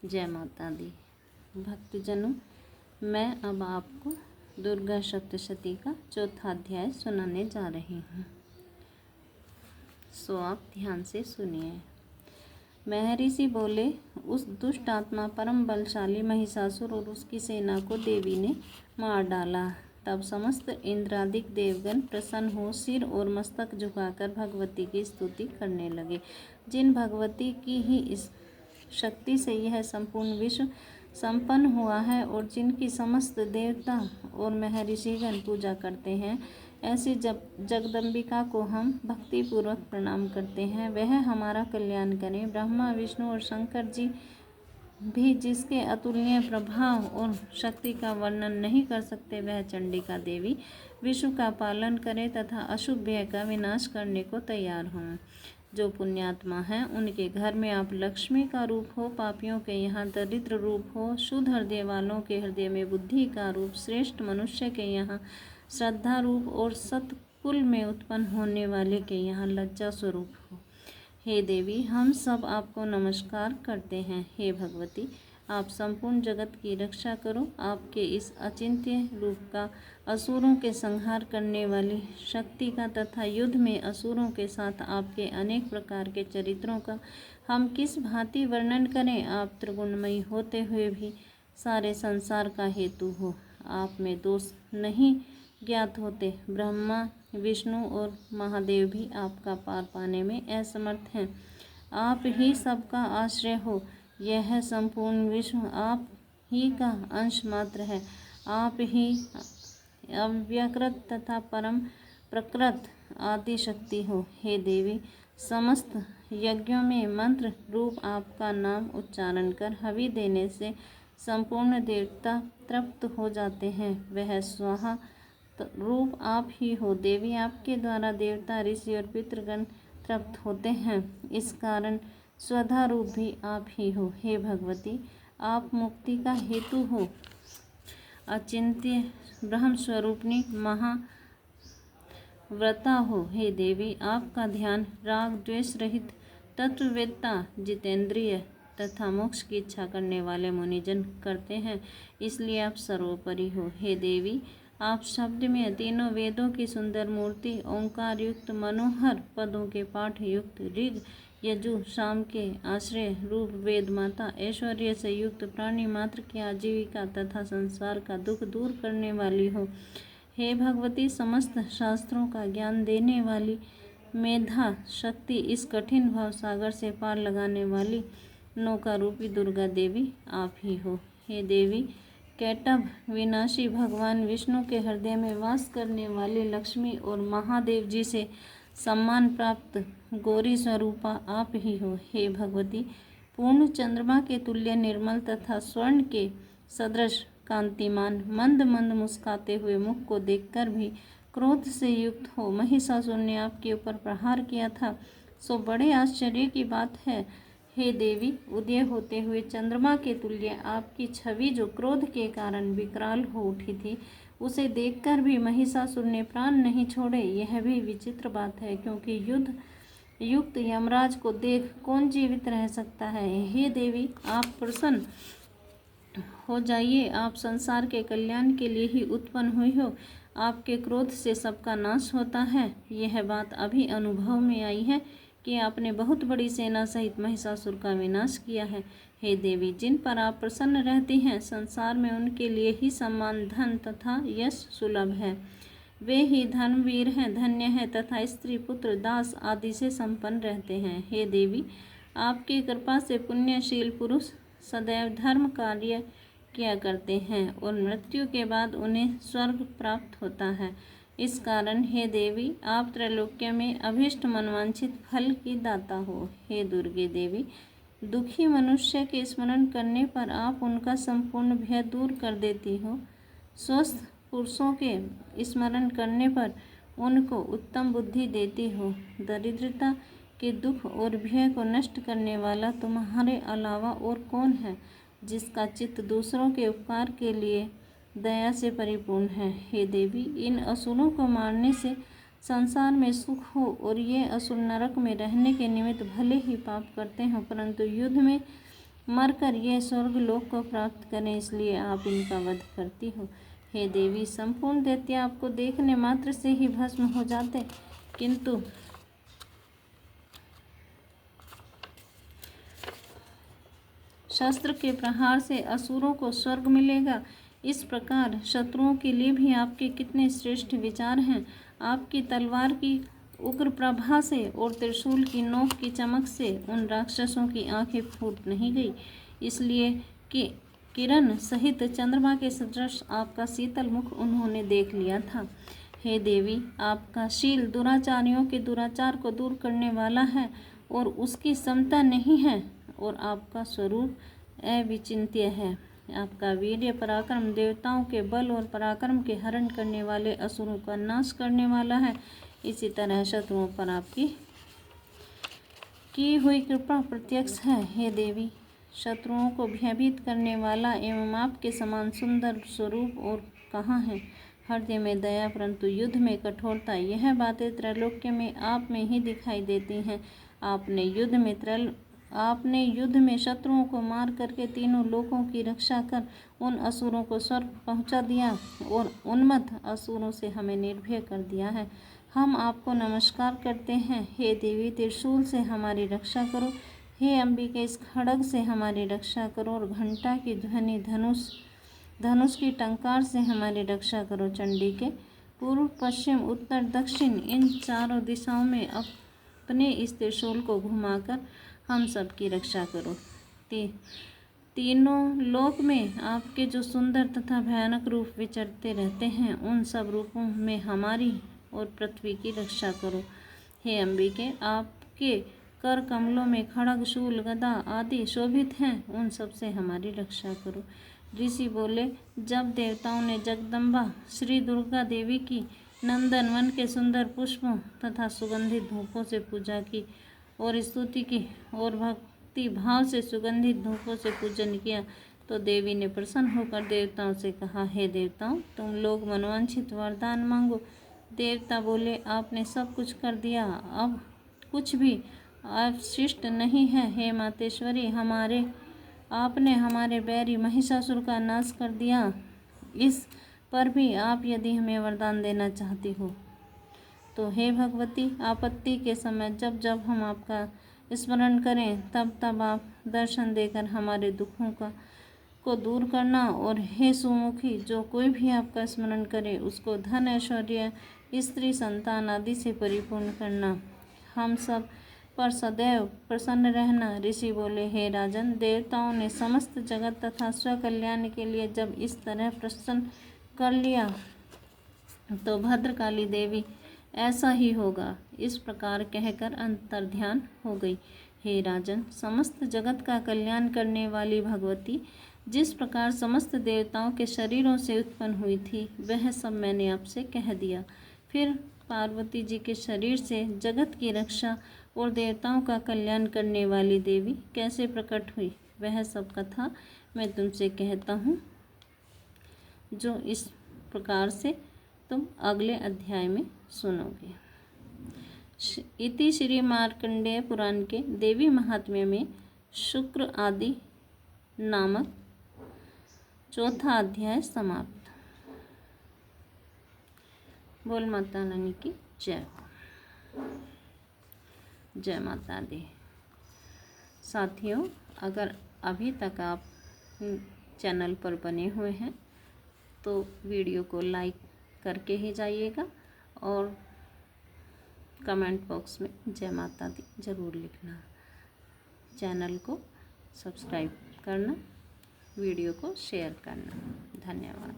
जय माता दी। भक्तजनों, मैं अब आपको दुर्गा सप्तशती का चौथा अध्याय सुनाने जा रही हूँ, सो आप ध्यान से सुनिए। महर्षि बोले, उस दुष्ट आत्मा परम बलशाली महिषासुर और उसकी सेना को देवी ने मार डाला। तब समस्त इंद्रादिक देवगण प्रसन्न हो सिर और मस्तक झुकाकर भगवती की स्तुति करने लगे। जिन भगवती की ही इस शक्ति से यह संपूर्ण विश्व संपन्न हुआ है और जिनकी समस्त देवता और महर्षिगण पूजा करते हैं, ऐसी जगदम्बिका को हम भक्तिपूर्वक प्रणाम करते हैं। वह हमारा कल्याण करें। ब्रह्मा, विष्णु और शंकर जी भी जिसके अतुलनीय प्रभाव और शक्ति का वर्णन नहीं कर सकते, वह चंडिका देवी विश्व का पालन करे तथा अशुभ भय का विनाश करने को तैयार हों। जो पुण्यात्मा हैं उनके घर में आप लक्ष्मी का रूप हो, पापियों के यहाँ दरिद्र रूप हो, शुद्ध हृदय वालों के हृदय में बुद्धि का रूप, श्रेष्ठ मनुष्य के यहाँ श्रद्धा रूप और सतकुल में उत्पन्न होने वाले के यहाँ लज्जा स्वरूप हो। हे देवी, हम सब आपको नमस्कार करते हैं। हे भगवती, आप संपूर्ण जगत की रक्षा करो। आपके इस अचिंत्य रूप का, असुरों के संहार करने वाली शक्ति का तथा युद्ध में असुरों के साथ आपके अनेक प्रकार के चरित्रों का हम किस भांति वर्णन करें। आप त्रिगुणमयी होते हुए भी सारे संसार का हेतु हो। आप में दोष नहीं ज्ञात होते। ब्रह्मा, विष्णु और महादेव भी आपका पार पाने में असमर्थ हैं। आप ही सबका आश्रय हो। यह संपूर्ण विश्व आप ही का अंश मात्र है। आप ही अव्यकृत तथा परम प्रकृत आदि शक्ति हो। हे देवी, समस्त यज्ञों में मंत्र रूप आपका नाम उच्चारण कर हवि देने से संपूर्ण देवता तृप्त हो जाते हैं। वह स्वाहा रूप आप ही हो। देवी, आपके द्वारा देवता, ऋषि और पितृगण तृप्त होते हैं, इस कारण स्वधा रूप भी आप ही हो। हे भगवती, आप मुक्ति का हेतु हो। अचिंत्य ब्रह्म स्वरूपिणी महाव्रता हो। हे देवी, आपका ध्यान राग द्वेष रहित तत्ववेत्ता, जितेंद्रिय तथा मोक्ष की इच्छा करने वाले मुनिजन करते हैं, इसलिए आप सर्वोपरि हो। हे देवी, आप शब्द में तीनों वेदों की सुंदर मूर्ति, ओंकार युक्त मनोहर पदों के पाठ युक्त, ऋग यजु शाम के आश्रय रूप वेद माता, ऐश्वर्य से युक्त प्राणी मात्र की आजीविका तथा संसार का दुख दूर करने वाली हो। हे भगवती, समस्त शास्त्रों का ज्ञान देने वाली मेधा शक्ति, इस कठिन भव सागर से पार लगाने वाली नौका रूपी दुर्गा देवी आप ही हो। हे देवी, कैटभ विनाशी भगवान विष्णु के हृदय में वास करने वाले लक्ष्मी और महादेव जी से सम्मान प्राप्त गौरी स्वरूपा आप ही हो। हे भगवती, पूर्ण चंद्रमा के तुल्य निर्मल तथा स्वर्ण के सदृश कांतिमान, मंद मंद मुस्काते हुए मुख को देखकर भी क्रोध से युक्त हो महिषासुर ने आपके ऊपर प्रहार किया था, सो बड़े आश्चर्य की बात है। हे देवी, उदय होते हुए चंद्रमा के तुल्य आपकी छवि जो क्रोध के कारण विकराल हो उठी थी, उसे देखकर भी महिषासुर ने प्राण नहीं छोड़े। यह भी विचित्र बात है, क्योंकि युद्ध युक्त यमराज को देख कौन जीवित रह सकता है। हे देवी, आप प्रसन्न हो जाइए। आप संसार के कल्याण के लिए ही उत्पन्न हुई हो। आपके क्रोध से सबका नाश होता है। यह बात अभी अनुभव में आई है कि आपने बहुत बड़ी सेना सहित महिषासुर का विनाश किया है। हे देवी, जिन पर आप प्रसन्न रहती हैं, संसार में उनके लिए ही सम्मान, धन तथा यश सुलभ है। वे ही धर्मवीर हैं, धन्य हैं तथा स्त्री, पुत्र, दास आदि से संपन्न रहते हैं। हे देवी, आपकी कृपा से पुण्यशील पुरुष सदैव धर्म कार्य किया करते हैं और मृत्यु के बाद उन्हें स्वर्ग प्राप्त होता है। इस कारण हे देवी, आप त्रैलोक्य में अभीष्ट मनवांछित फल की दाता हो। हे दुर्गे देवी, दुखी मनुष्य के स्मरण करने पर आप उनका संपूर्ण भय दूर कर देती हो। स्वस्थ पुरुषों के स्मरण करने पर उनको उत्तम बुद्धि देती हो। दरिद्रता के दुख और भय को नष्ट करने वाला तुम्हारे अलावा और कौन है, जिसका चित्त दूसरों के उपकार के लिए दया से परिपूर्ण है। हे देवी, इन असुरों को मारने से संसार में सुख हो और ये असुर नरक में रहने के निमित्त भले ही पाप करते हों, परंतु युद्ध में मरकर यह स्वर्ग लोक को प्राप्त करें, इसलिए आप इनका वध करती हो। हे देवी, संपूर्ण दैत्य आपको देखने मात्र से ही भस्म हो जाते, किंतु शस्त्र के प्रहार से असुरों को स्वर्ग मिलेगा। इस प्रकार शत्रुओं के लिए भी आपके कितने श्रेष्ठ विचार हैं। आपकी तलवार की उग्र प्रभा से और त्रिशूल की नोक की चमक से उन राक्षसों की आंखें फूट नहीं गई, इसलिए कि किरण सहित चंद्रमा के सदृश आपका शीतल मुख उन्होंने देख लिया था। हे देवी, आपका शील दुराचारियों के दुराचार को दूर करने वाला है और उसकी समता नहीं है, और आपका स्वरूप अविचिंत्य है। आपका वीर्य पराक्रम देवताओं के बल और पराक्रम के हरण करने वाले असुरों का नाश करने वाला है। इसी तरह शत्रुओं पर आपकी की हुई कृपा प्रत्यक्ष है। हे देवी, शत्रुओं को भयभीत करने वाला एवं आपके समान सुंदर स्वरूप और कहाँ है। हृदय में दया परंतु युद्ध में कठोरता, यह बातें त्रैलोक्य में आप में ही दिखाई देती हैं। आपने युद्ध में शत्रुओं को मार करके तीनों लोकों की रक्षा कर उन असुरों को स्वर्ग पहुंचा दिया और उन्मत्त असुरों से हमें निर्भय कर दिया है। हम आपको नमस्कार करते हैं। हे देवी, त्रिशूल से हमारी रक्षा करो। हे अंबिके, इस खड्ग से हमारी रक्षा करो और घंटा की ध्वनि धनुष की टंकार से हमारी रक्षा करो। चंडी के पूर्व पश्चिम उत्तर दक्षिण इन चारों दिशाओं में अपने इस त्रिशूल को घुमाकर हम सब की रक्षा करो। तीनों लोक में आपके जो सुंदर तथा भयानक रूप विचरते रहते हैं, उन सब रूपों में हमारी और पृथ्वी की रक्षा करो। हे अंबिके, आपके कर कमलों में खड्ग शूल गदा आदि शोभित हैं, उन सब से हमारी रक्षा करो। ऋषि बोले, जब देवताओं ने जगदम्बा श्री दुर्गा देवी की नंदन वन के सुंदर पुष्पों तथा सुगंधित धूपों से पूजा की और स्तुति की और भक्ति भाव से सुगंधित धूपों से पूजन किया, तो देवी ने प्रसन्न होकर देवताओं से कहा, हे देवताओं, तुम लोग मनोवांछित वरदान मांगो। देवता बोले, आपने सब कुछ कर दिया, अब कुछ भी अवशिष्ट नहीं है। हे मातेश्वरी, आपने हमारे बैरी महिषासुर का नाश कर दिया। इस पर भी आप यदि हमें वरदान देना चाहती हो तो हे भगवती, आपत्ति के समय जब जब हम आपका स्मरण करें तब तब आप दर्शन देकर हमारे दुखों को दूर करना। और हे सुमुखी, जो कोई भी आपका स्मरण करे उसको धन ऐश्वर्य स्त्री संतान आदि से परिपूर्ण करना। हम सब पर सदैव प्रसन्न रहना। ऋषि बोले, हे राजन, देवताओं ने समस्त जगत तथा स्वकल्याण के लिए जब इस तरह प्रसन्न कर लिया तो भद्रकाली देवी ऐसा ही होगा। इस प्रकार कहकर अंतर्ध्यान हो गई। हे राजन, समस्त जगत का कल्याण करने वाली भगवती जिस प्रकार समस्त देवताओं के शरीरों से उत्पन्न हुई थी, वह सब मैंने आपसे कह दिया। फिर पार्वती जी के शरीर से जगत की रक्षा और देवताओं का कल्याण करने वाली देवी कैसे प्रकट हुई, वह सब कथा मैं तुमसे कहता हूँ, जो इस प्रकार से तुम अगले अध्याय में सुनोगे। इति श्री मार्कंडेय पुराण के देवी महात्म्य में शुक्र आदि नामक चौथा अध्याय समाप्त। बोल माता रानी की जय। जय माता दी। साथियों, अगर अभी तक आप चैनल पर बने हुए हैं तो वीडियो को लाइक करके ही जाइएगा और कमेंट बॉक्स में जय माता दी ज़रूर लिखना। चैनल को सब्सक्राइब करना, वीडियो को शेयर करना। धन्यवाद।